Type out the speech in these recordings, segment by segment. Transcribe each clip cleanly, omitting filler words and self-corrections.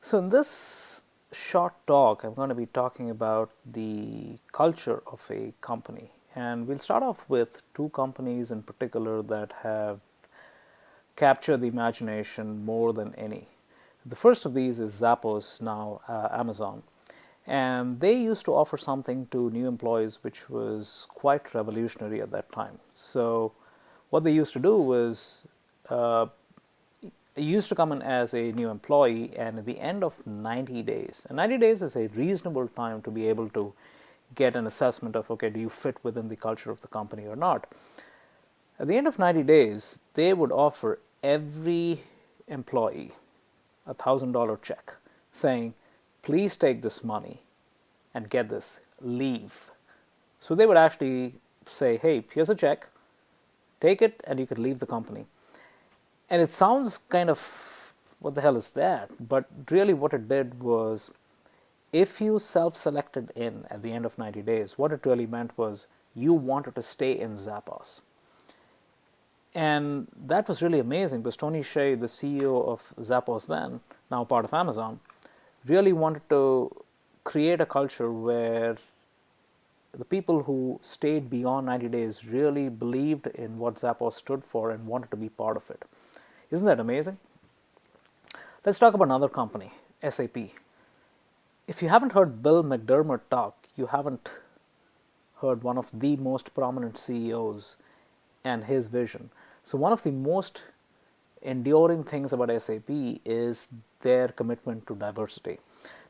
So, in this short talk, I'm going to be talking about the culture of a company. And we'll start off with two companies in particular that have captured the imagination more than any. The first of these is Zappos, now Amazon. And they used to offer something to new employees which was quite revolutionary at that time. So, what they used to do was uh, you used to come in as a new employee, and at the end of 90 days, and 90 days is a reasonable time to be able to get an assessment of, okay, do you fit within the culture of the company or not. At the end of 90 days, they would offer every employee a $1,000 check saying, please take this money and get this, leave. So they would actually say, hey, here's a check, take it, and you can leave the company. And it sounds kind of, what the hell is that? But really, what it did was, if you self selected in at the end of 90 days, what it really meant was you wanted to stay in Zappos. And that was really amazing because Tony Hsieh, the CEO of Zappos then, now part of Amazon, really wanted to create a culture where the people who stayed beyond 90 days really believed in what Zappos stood for and wanted to be part of it. Isn't that amazing? Let's talk about another company, SAP. If you haven't heard Bill McDermott talk, you haven't heard one of the most prominent CEOs and his vision. So one of the most enduring things about SAP is their commitment to diversity.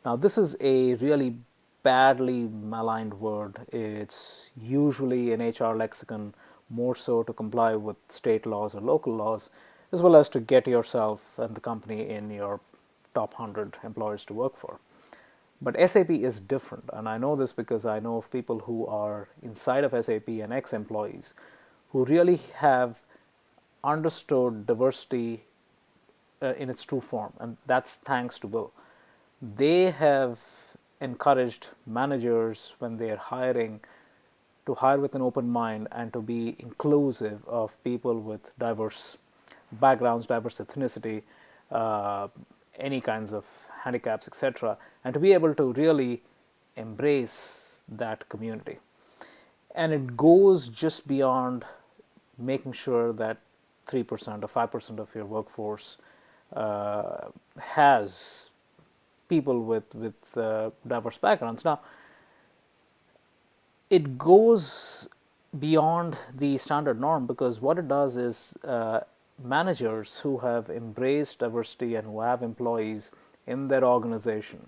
Now, this is a really badly maligned word. It's usually in HR lexicon more so to comply with state laws or local laws, as well as to get yourself and the company in your top 100 employers to work for. But SAP is different, and I know this because I know of people who are inside of SAP and ex-employees who really have understood diversity in its true form, and that's thanks to Bill. They have encouraged managers when they are hiring to hire with an open mind and to be inclusive of people with diverse backgrounds, diverse ethnicity, uh, any kinds of handicaps, etc., and to be able to really embrace that community. And it goes just beyond making sure that 3% or 5% of your workforce has people with diverse backgrounds. Now, it goes beyond the standard norm because what it does is managers who have embraced diversity and who have employees in their organization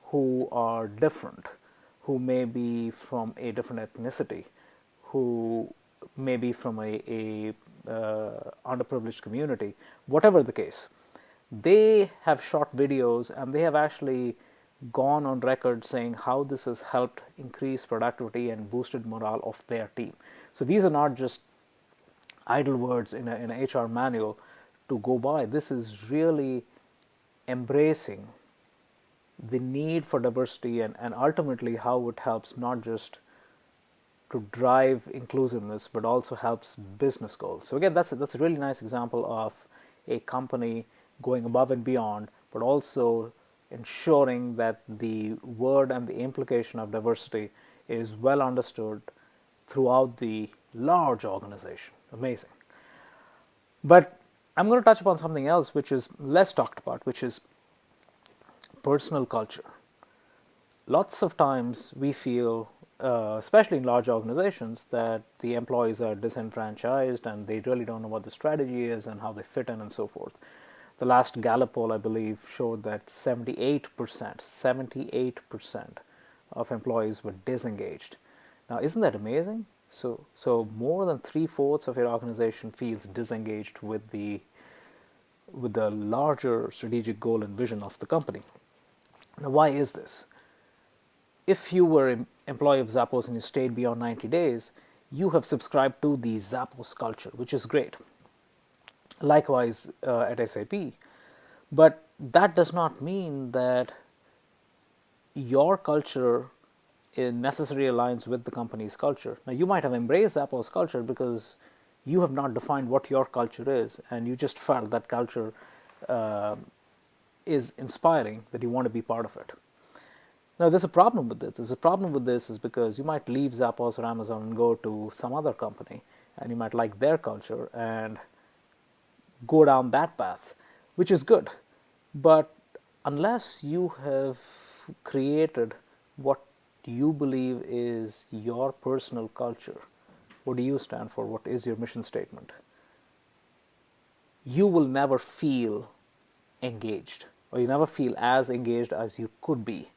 who are different, who may be from a different ethnicity, who may be from a underprivileged community, whatever the case, they have shot videos and they have actually gone on record saying how this has helped increase productivity and boosted morale of their team. So these are not just idle words in an HR manual to go by. This is really embracing the need for diversity and ultimately how it helps not just to drive inclusiveness but also helps business goals. So again, that's a really nice example of a company going above and beyond, but also ensuring that the word and the implication of diversity is well understood throughout the large organization. Amazing. But I'm going to touch upon something else which is less talked about, which is personal culture. Lots of times we feel, especially in large organizations, that the employees are disenfranchised and they really don't know what the strategy is and how they fit in and so forth. The last Gallup poll, I believe, showed that 78% of employees were disengaged. Now, isn't that amazing? So more than 3/4 of your organization feels disengaged with the larger strategic goal and vision of the company. Now, why is this? If you were an employee of Zappos and you stayed beyond 90 days, you have subscribed to the Zappos culture, which is great. Likewise at SAP. But that does not mean that your culture necessarily aligns with the company's culture. Now, you might have embraced Zappos culture because you have not defined what your culture is, and you just felt that culture is inspiring that you want to be part of it. Now, there's a problem with this. There's a problem with this is because you might leave Zappos or Amazon and go to some other company, and you might like their culture and go down that path, which is good. But unless you have created what you believe is your personal culture, what do you stand for? What is your mission statement? You will never feel engaged, or you never feel as engaged as you could be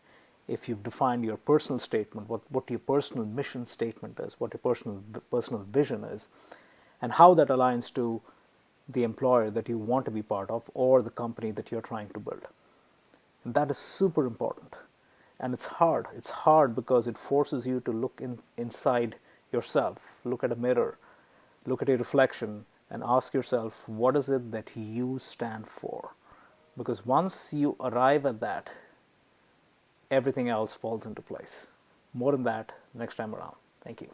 if you've defined your personal statement, what your personal mission statement is, what your personal vision is, and how that aligns to the employer that you want to be part of or the company that you're trying to build. And that is super important. And it's hard. It's hard because it forces you to look inside yourself, look at a mirror, look at your reflection, and ask yourself, what is it that you stand for? Because once you arrive at that, everything else falls into place. More than that next time around. Thank you.